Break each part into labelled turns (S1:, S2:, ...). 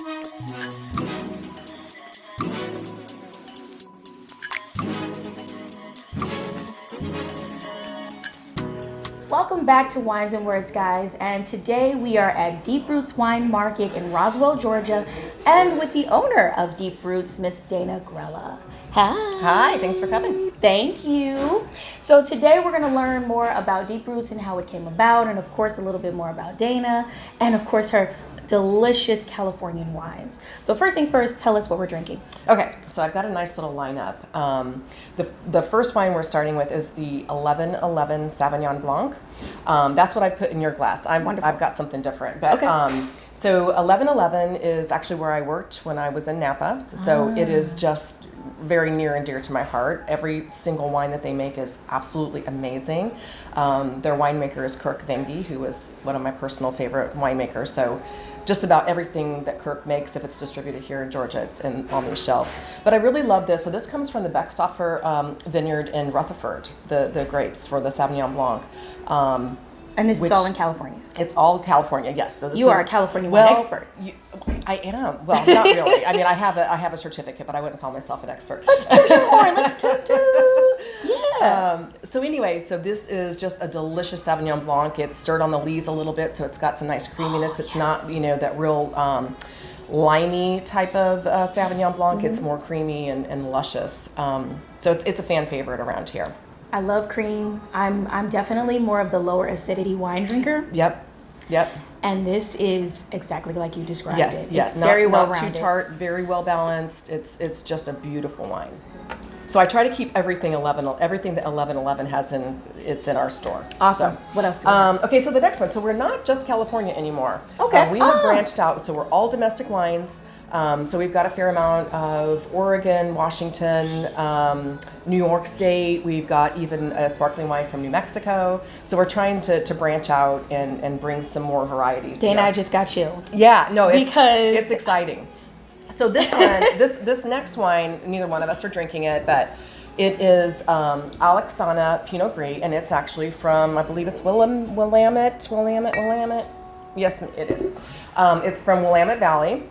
S1: Welcome back to Wines and Words, guys, and today we are at Deep Roots Wine Market in Roswell, Georgia, and with the owner of Deep Roots, Miss Dana Grella. Hi.
S2: Hi, thanks for coming.
S1: Thank you. So today we're going to learn more about Deep Roots and how it came about, and of course a little bit more about Dana, and of course her delicious Californian wines. So first things first, tell us what we're drinking.
S2: Okay, so I've got a nice little lineup. The first wine we're starting with is the 1111 Sauvignon Blanc. That's what I put in your glass.
S1: Wonderful.
S2: I've got something different. But,
S1: Okay.
S2: So 1111 is actually where I worked when I was in Napa. So it is just very near and dear to my heart. Every single wine that they make is absolutely amazing. Their winemaker is Kirk Vengi, who is one of my personal favorite winemakers. So just about everything that Kirk makes, if it's distributed here in Georgia, it's on these shelves. But I really love this. So this comes from the Beckstoffer vineyard in Rutherford, the grapes for the Sauvignon Blanc.
S1: And this is all in California.
S2: It's all California, yes. So
S1: You are a California wine expert.
S2: I am. Well, not really. I mean, I have a certificate, but I wouldn't call myself an expert.
S1: Let's toot your horn. Let's toot. Yeah.
S2: So anyway, so this is just a delicious Sauvignon Blanc. It's stirred on the lees a little bit, so it's got some nice creaminess. It's not, that real limey type of Sauvignon Blanc. It's more creamy and luscious. So it's a fan favorite around here.
S1: I love cream. I'm definitely more of the lower acidity wine drinker.
S2: Yep.
S1: And this is exactly like you described
S2: Yes,
S1: it.
S2: yes.
S1: It's very well
S2: not
S1: rounded.
S2: too tart, very well balanced. It's just a beautiful wine. So I try to keep everything that 1111 has in our store.
S1: Awesome.
S2: So,
S1: What else do we have?
S2: okay, so the next one. So we're not just California anymore.
S1: Okay.
S2: We have branched out. So we're all domestic wines. So we've got a fair amount of Oregon, Washington, New York State. We've got even a sparkling wine from New Mexico. So we're trying to branch out and bring some more varieties.
S1: Dana,
S2: here.
S1: I just got chills.
S2: Yeah, no,
S1: Because-
S2: it's exciting. So this one, this next wine, neither one of us are drinking it, but it is Alexana Pinot Gris, and it's actually from, I believe it's Willamette. Yes, it is. It's from Willamette Valley.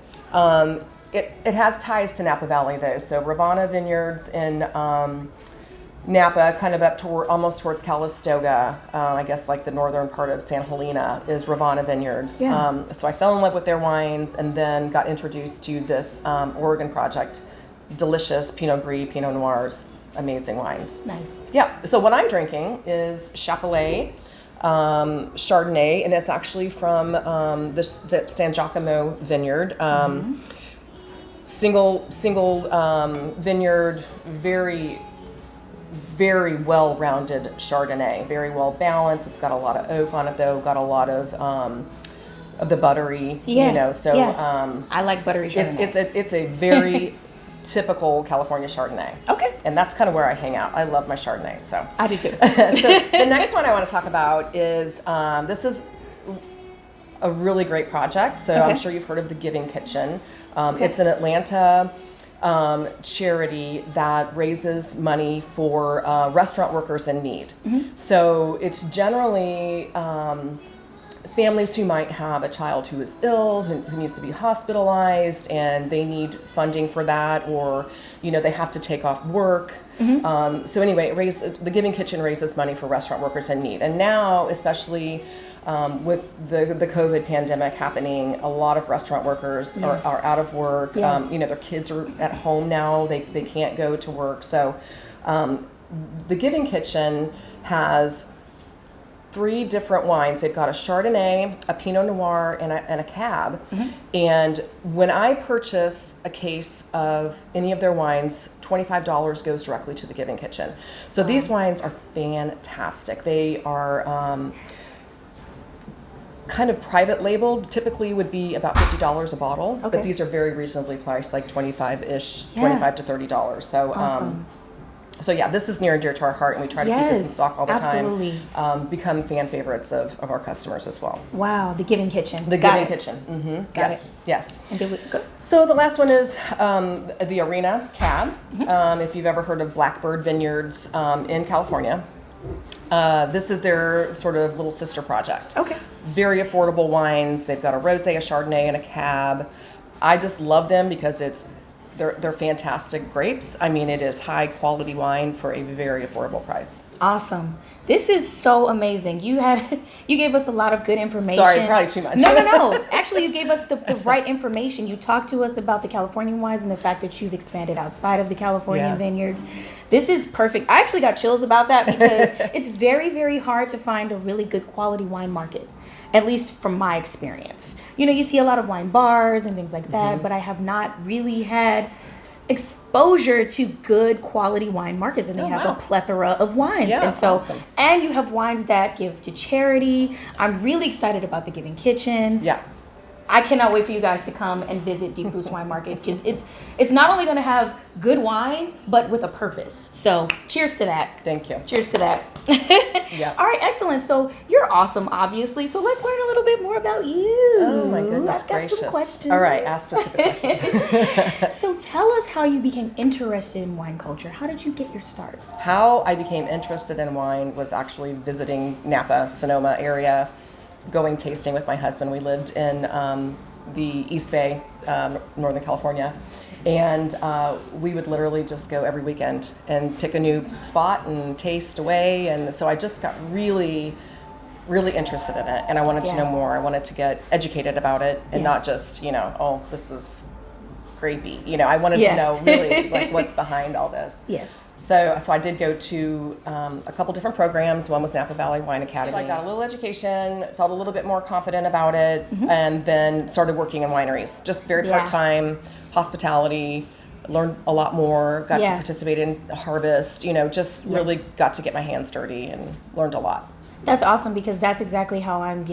S2: It has ties to Napa Valley though. So Rivanna Vineyards in Napa, kind of up toward almost towards Calistoga, I guess like the northern part of San Helena is Rivanna Vineyards.
S1: Yeah.
S2: So I fell in love with their wines and then got introduced to this Oregon project. Delicious Pinot Gris, Pinot Noirs, amazing wines.
S1: Nice.
S2: Yeah. So what I'm drinking is Chapelet Chardonnay, and it's actually from the San Giacomo Vineyard. Single vineyard, very, very well-rounded Chardonnay, very well balanced. It's got a lot of oak on it though. Got a lot of the buttery,
S1: I like buttery Chardonnay.
S2: it's a very typical California Chardonnay.
S1: Okay.
S2: And that's kind of where I hang out. I love my Chardonnay, so.
S1: I do too.
S2: So the next one I want to talk about is, this is a really great project. So I'm sure you've heard of the Giving Kitchen. It's an Atlanta charity that raises money for restaurant workers in need. So it's generally families who might have a child who is ill, who needs to be hospitalized, and they need funding for that, or they have to take off work. So anyway, the Giving Kitchen raises money for restaurant workers in need. And now, especially with the COVID pandemic happening, a lot of restaurant workers are out of work.
S1: Yes.
S2: Their kids are at home now. They can't go to work. So the Giving Kitchen has 3 different wines. They've got a Chardonnay, a Pinot Noir, and a Cab. And when I purchase a case of any of their wines, $25 goes directly to the Giving Kitchen. So these wines are fantastic. They are kind of private labeled. Typically would be about $50 a bottle, but these are very reasonably priced, like $25-ish, $25 to $30. So
S1: Awesome.
S2: So yeah, this is near and dear to our heart, and we try to keep this in stock all the
S1: absolutely.
S2: time. Become fan favorites of our customers as well.
S1: Wow, the Giving Kitchen.
S2: The
S1: Got
S2: Giving
S1: it.
S2: Kitchen. Mm-hmm.
S1: Got
S2: Yes,
S1: it.
S2: yes.
S1: And did we go?
S2: So the last one is the Arena Cab. If you've ever heard of Blackbird Vineyards in California, this is their sort of little sister project.
S1: Okay.
S2: Very affordable wines. They've got a rosé, a Chardonnay, and a Cab. I just love them because they're fantastic grapes. I mean, it is high quality wine for a very affordable price.
S1: Awesome. This is so amazing. You gave us a lot of good information.
S2: Sorry, probably too much.
S1: No. Actually, you gave us the right information. You talked to us about the Californian wines and the fact that you've expanded outside of the Californian vineyards. This is perfect. I actually got chills about that because it's very, very hard to find a really good quality wine market, at least from my experience. You see a lot of wine bars and things like that, but I have not really had exposure to good quality wine markets, and they have a plethora of wines.
S2: Yeah,
S1: and so
S2: awesome.
S1: and you have wines that give to charity. I'm really excited about the Giving Kitchen.
S2: Yeah.
S1: I cannot wait for you guys to come and visit Deep Roots Wine Market because it's not only going to have good wine, but with a purpose. So cheers to that.
S2: Thank you.
S1: Cheers to that.
S2: Yeah.
S1: All right, excellent. So you're awesome, obviously. So let's learn a little bit more about you.
S2: Oh my goodness
S1: I've got
S2: gracious.
S1: some questions.
S2: All right, ask specific questions.
S1: So tell us how you became interested in wine culture. How did you get your start?
S2: How I became interested in wine was actually visiting Napa, Sonoma area, going tasting with my husband. We lived in the East Bay, Northern California, and we would literally just go every weekend and pick a new spot and taste away. And so I just got really, really interested in it, and I wanted to know more. I wanted to get educated about it, and not just oh, this is grapey. I wanted to know really like what's behind all this.
S1: Yes.
S2: So I did go to a couple different programs. One was Napa Valley Wine Academy. So I got a little education, felt a little bit more confident about it, and then started working in wineries. Just very part-time, hospitality, learned a lot more, got to participate in harvest, just really got to get my hands dirty and learned a lot.
S1: That's awesome because that's exactly how I'm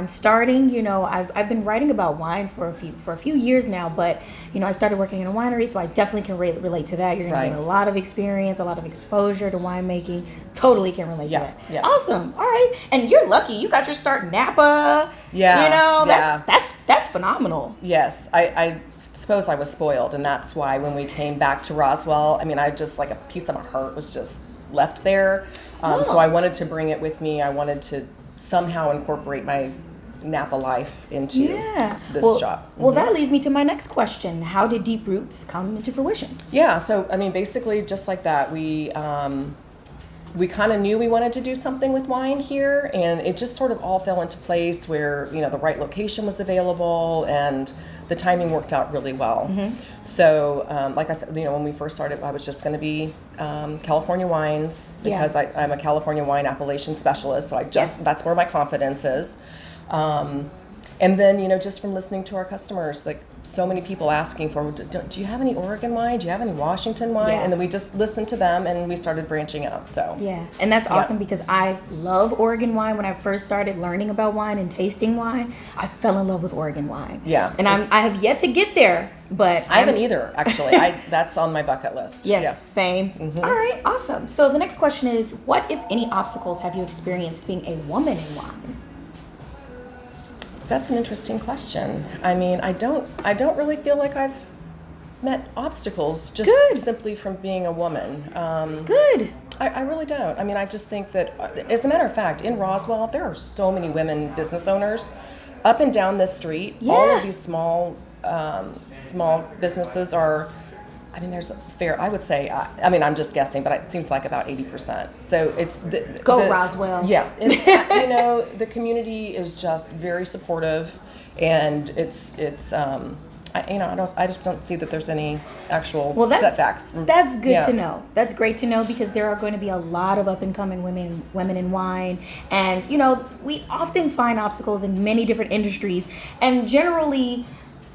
S1: starting. I've been writing about wine for a few years now, but I started working in a winery, so I definitely can relate to that. You're gonna get a lot of experience, a lot of exposure to winemaking. Totally can relate to that.
S2: Yeah.
S1: Awesome. All right, and you're lucky. You got your start in Napa.
S2: Yeah.
S1: That's phenomenal.
S2: Yes, I suppose I was spoiled, and that's why when we came back to Roswell, I mean, I just like a piece of my heart was just left there. So I wanted to bring it with me. I wanted to somehow incorporate my Napa life into this job.
S1: Well, that leads me to my next question. How did Deep Roots come into fruition?
S2: Yeah, so I mean, basically just like that, we kind of knew we wanted to do something with wine here, and it just sort of all fell into place where, the right location was available and the timing worked out really well. So, like I said, when we first started, I was just going to be California wines because I'm a California wine appellation specialist. So that's where my confidence is. And then, just from listening to our customers, like so many people asking for, do you have any Oregon wine? Do you have any Washington wine? And then we just listened to them and we started branching out. So
S1: and that's awesome because I love Oregon wine. When I first started learning about wine and tasting wine, I fell in love with Oregon wine. And I have yet to get there, but
S2: I haven't either, actually. That's on my bucket list.
S1: Yes, same. All right, awesome. So the next question is, what, if any, obstacles have you experienced being a woman in wine?
S2: That's an interesting question. I mean, I don't really feel like I've met obstacles just simply from being a woman.
S1: Good.
S2: I really don't. I mean, I just think that, as a matter of fact, in Roswell, there are so many women business owners up and down this street. All of these small businesses are, I mean, there's a fair, I would say, I mean, I'm just guessing, but it seems like about 80%. So it's
S1: Roswell.
S2: Yeah. It's, the community is just very supportive, and I just don't see that there's any actual setbacks.
S1: That's good to know. That's great to know because there are going to be a lot of up and coming women in wine, and we often find obstacles in many different industries, and generally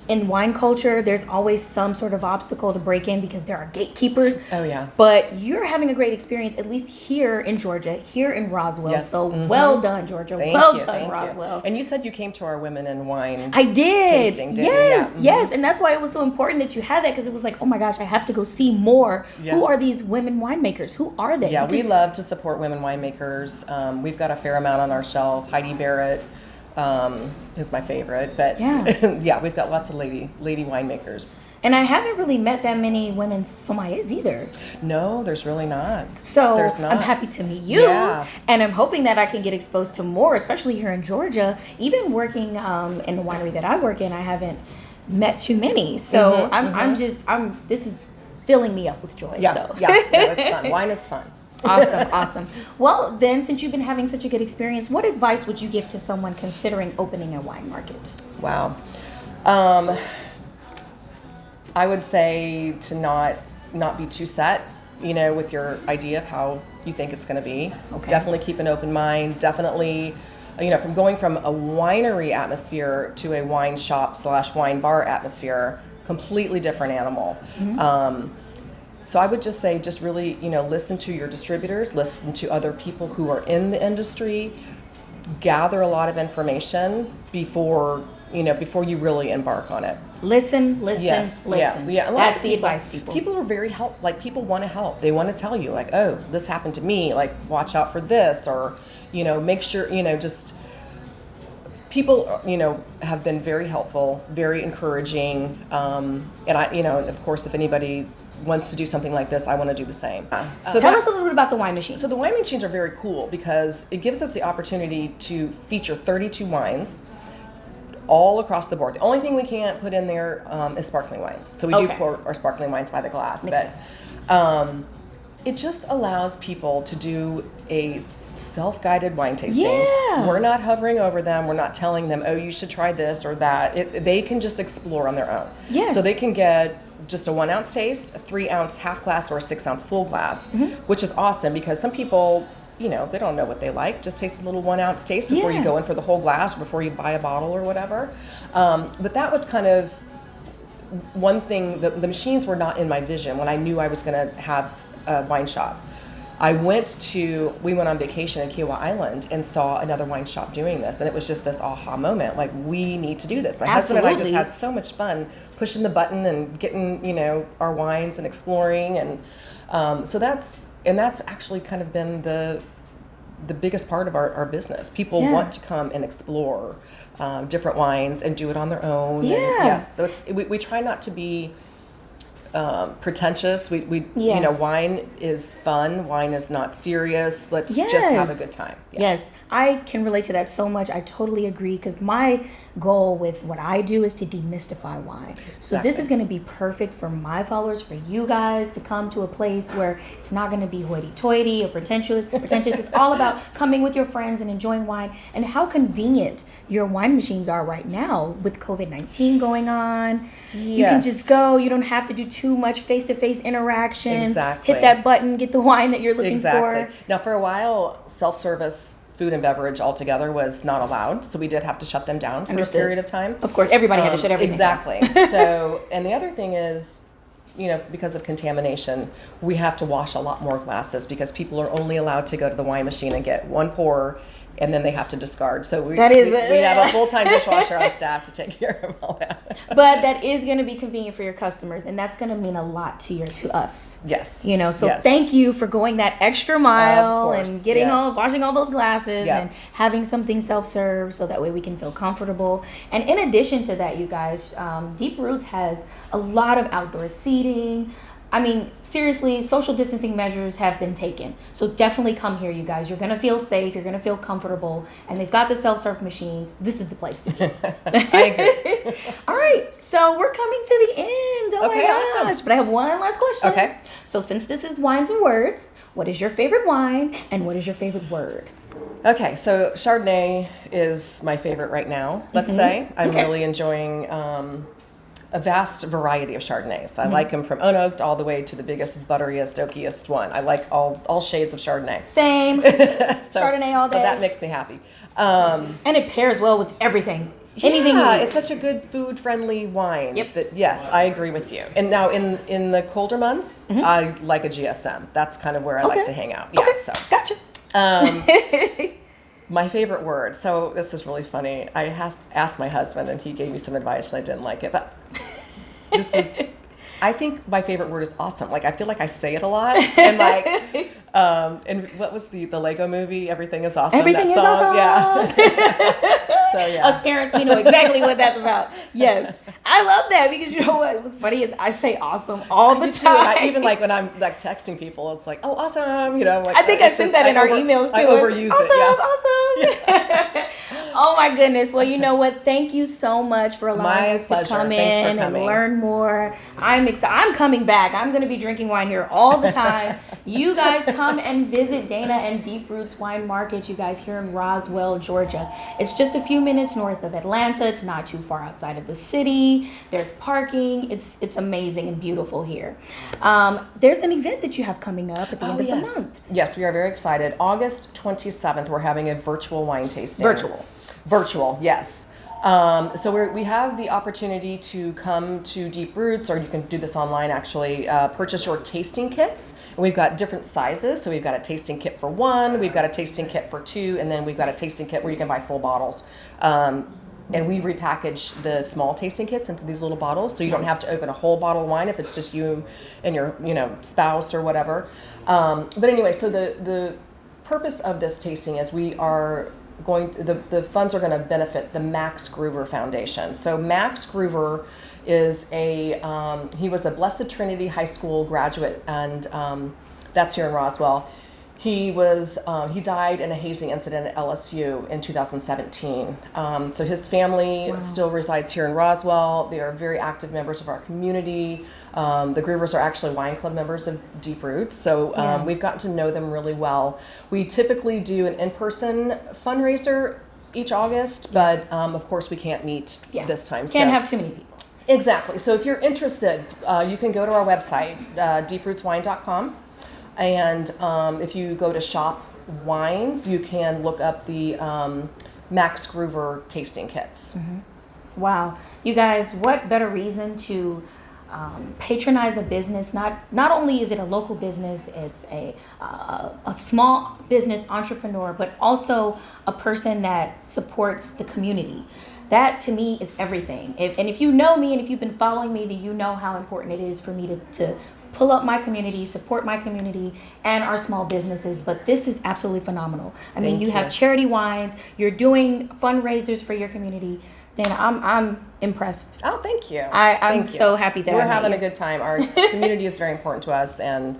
S1: in wine culture, there's always some sort of obstacle to break in because there are gatekeepers.
S2: Oh, yeah.
S1: But you're having a great experience, at least here in Georgia, here in Roswell.
S2: Yes.
S1: So well done, Georgia. Well done, Roswell.
S2: And you said you came to our Women in Wine
S1: I did.
S2: tasting, didn't
S1: yes,
S2: you?
S1: Yes. And that's why it was so important that you had that, because it was like, oh my gosh, I have to go see more.
S2: Yes.
S1: Who are these women winemakers? Who are they?
S2: Yeah, we love to support women winemakers. We've got a fair amount on our shelf. Heidi Barrett is my favorite, but we've got lots of lady winemakers.
S1: And I haven't really met that many women sommeliers either.
S2: No, there's really not.
S1: So
S2: there's not.
S1: I'm happy to meet you, and I'm hoping that I can get exposed to more, especially here in Georgia. Even working in the winery that I work in, I haven't met too many. So this is filling me up with joy.
S2: Yeah,
S1: So.
S2: yeah, no, it's fun. Wine is fun.
S1: Awesome. Well, then, since you've been having such a good experience, what advice would you give to someone considering opening a wine market?
S2: Wow. I would say to not be too set, with your idea of how you think it's going to be.
S1: Okay.
S2: Definitely keep an open mind. Definitely, from going from a winery atmosphere to a wine shop / wine bar atmosphere, completely different animal. So I would just say, just really, listen to your distributors, listen to other people who are in the industry, gather a lot of information before you really embark on it.
S1: Listen.
S2: Yes.
S1: Listen.
S2: Yeah.
S1: That's the advice, people.
S2: People are very people want to help. They want to tell you, like, oh, this happened to me, like, watch out for this, or, make sure, just people, have been very helpful, very encouraging. And and of course, if anybody wants to do something like this, I want to do the same.
S1: So tell us a little bit about the wine machines.
S2: So the wine machines are very cool because it gives us the opportunity to feature 32 wines all across the board. The only thing we can't put in there is sparkling wines. So we do pour our sparkling wines by the glass.
S1: Makes
S2: sense. It just allows people to do a self-guided wine tasting.
S1: Yeah.
S2: We're not hovering over them. We're not telling them, oh, you should try this or that. They can just explore on their own.
S1: Yes.
S2: So they can get just a 1 ounce taste, a 3 ounce half glass, or a 6 ounce full glass, which is awesome because some people, they don't know what they like. Just taste a little 1 ounce taste before you go in for the whole glass, or before you buy a bottle or whatever. But that was kind of one thing. The machines were not in my vision when I knew I was going to have a wine shop. We went on vacation in Kiawah Island and saw another wine shop doing this, and it was just this aha moment, like, we need to do this. My husband and I just had so much fun pushing the button and getting, our wines and exploring, and so that's actually kind of been the biggest part of our business. People want to come and explore different wines and do it on their own.
S1: Yeah.
S2: And, yes, so we try not to be pretentious. Wine is fun. Wine is not serious. Let's just have a good time. Yeah.
S1: Yes, I can relate to that so much. I totally agree, because my goal with what I do is to demystify wine. So this is going to be perfect for my followers, for you guys to come to a place where it's not going to be hoity-toity or pretentious. It's all about coming with your friends and enjoying wine, and how convenient your wine machines are right now with COVID-19 going on. Yes. You can just go. You don't have to do too much face-to-face interaction.
S2: Exactly.
S1: Hit that button, get the wine that you're looking for.
S2: Now, for a while, self-service food and beverage altogether was not allowed, so we did have to shut them down for a period of time.
S1: Of course, everybody had to shut everything down.
S2: Exactly. So, and the other thing is, because of contamination, we have to wash a lot more glasses, because people are only allowed to go to the wine machine and get one pour, and then they have to discard. So we have a full-time dishwasher on staff to take care of all that.
S1: But that is going to be convenient for your customers, and that's going to mean a lot to us.
S2: Yes.
S1: So thank you for going that extra mile and getting washing all those glasses and having something self-serve, so that way we can feel comfortable. And in addition to that, you guys, Deep Roots has a lot of outdoor seating. I mean, seriously, social distancing measures have been taken. So definitely come here, you guys. You're going to feel safe. You're going to feel comfortable. And they've got the self-serve machines. This is the place to be.
S2: I agree.
S1: All right. So we're coming to the end. Oh my gosh.
S2: Awesome.
S1: But I have one last question.
S2: Okay.
S1: So since this is Wines and Words, what is your favorite wine and what is your favorite word?
S2: Okay, so Chardonnay is my favorite right now, let's say. I'm really enjoying a vast variety of Chardonnays. I like them from unoaked all the way to the biggest, butteriest, oakiest one. I like all shades of Chardonnay.
S1: Same. Chardonnay all day.
S2: So that makes me happy.
S1: And it pairs well with everything. Anything you eat.
S2: It's such a good food-friendly wine.
S1: Yep.
S2: Yes, I agree with you. And now in the colder months, I like a GSM. That's kind of where I like to hang out.
S1: Okay,
S2: so.
S1: Gotcha.
S2: My favorite word. So this is really funny. I asked my husband, and he gave me some advice, and I didn't like it. But I think my favorite word is awesome. Like, I feel like I say it a lot, and And what was the Lego movie? Everything is awesome.
S1: Everything
S2: that
S1: is
S2: song.
S1: awesome.
S2: Yeah. So yeah.
S1: Us parents, we know exactly what that's about. Yes. I love that because you know what? What's funny is I say awesome all the
S2: Me too. And
S1: time.
S2: even like when I'm like texting people, it's like, oh, awesome. You know, like,
S1: I think I sent that in our emails too.
S2: I overuse
S1: Awesome,
S2: it. Yeah.
S1: awesome. Oh my goodness. Well, you know what? Thank you so much for allowing
S2: My
S1: us
S2: pleasure.
S1: to come
S2: Thanks for
S1: in and
S2: coming.
S1: learn more. I'm excited. I'm coming back. I'm going to be drinking wine here all the time. You guys come and visit Dana and Deep Roots Wine Market, you guys, here in Roswell, Georgia. It's just a few minutes north of Atlanta. It's not too far outside of the city. There's parking. It's amazing and beautiful here. There's an event that you have coming up at the end of the month.
S2: Yes, we are very excited. August 27th, we're having a virtual wine tasting. Virtual, yes. So we have the opportunity to come to Deep Roots, or you can do this online actually, purchase your tasting kits. And we've got different sizes. So we've got a tasting kit for 1, we've got a tasting kit for 2, and then we've got a tasting kit where you can buy full bottles. And we repackage the small tasting kits into these little bottles, so you don't have to open a whole bottle of wine if it's just you and your spouse or whatever. But anyway, so the purpose of this tasting is we are the funds are going to benefit the Max Groover Foundation. So Max Groover is he was a Blessed Trinity High School graduate, and that's here in Roswell. He died in a hazing incident at LSU in 2017. So his family still resides here in Roswell. They are very active members of our community. The Groovers are actually wine club members of Deep Roots. So we've gotten to know them really well. We typically do an in-person fundraiser each August, but of course we can't meet this time.
S1: Can't have too many people.
S2: Exactly. So if you're interested, you can go to our website, deeprootswine.com. And if you go to shop wines, you can look up the Max Groover tasting kits.
S1: Mm-hmm. Wow. You guys, what better reason to patronize a business? Not only is it a local business, it's a small business entrepreneur, but also a person that supports the community. That to me is everything. If you know me and if you've been following me, then you know how important it is for me to pull up my community, support my community and our small businesses. But this is absolutely phenomenal. I mean, you have charity wines, you're doing fundraisers for your community. Dana, I'm impressed.
S2: Oh, thank you.
S1: I'm so happy that
S2: we're having a good time. Our community is very important to us, and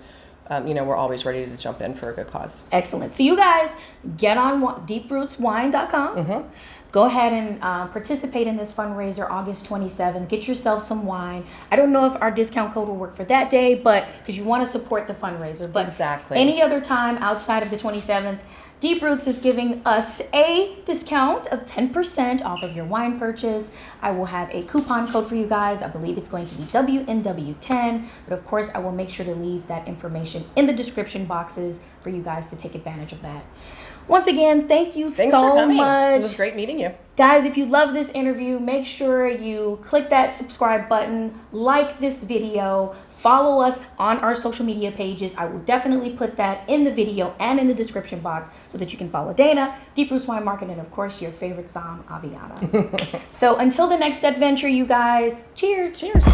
S2: we're always ready to jump in for a good cause.
S1: Excellent. So you guys get on deeprootswine.com.
S2: Mm-hmm.
S1: Go ahead and participate in this fundraiser August 27th. Get yourself some wine. I don't know if our discount code will work for that day, but because you want to support the fundraiser. But
S2: exactly.
S1: Any other time outside of the 27th, Deep Roots is giving us a discount of 10% off of your wine purchase. I will have a coupon code for you guys. I believe it's going to be WNW10. But of course, I will make sure to leave that information in the description boxes for you guys to take advantage of that. Once again, thank you
S2: Thanks
S1: so
S2: for coming.
S1: much.
S2: It was great meeting you.
S1: Guys, if you love this interview, make sure you click that subscribe button, like this video, follow us on our social media pages. I will definitely put that in the video and in the description box so that you can follow Dana, Deep Roots Wine Market, and of course your favorite Sam Aviana. So until the next adventure, you guys, cheers.
S2: Cheers.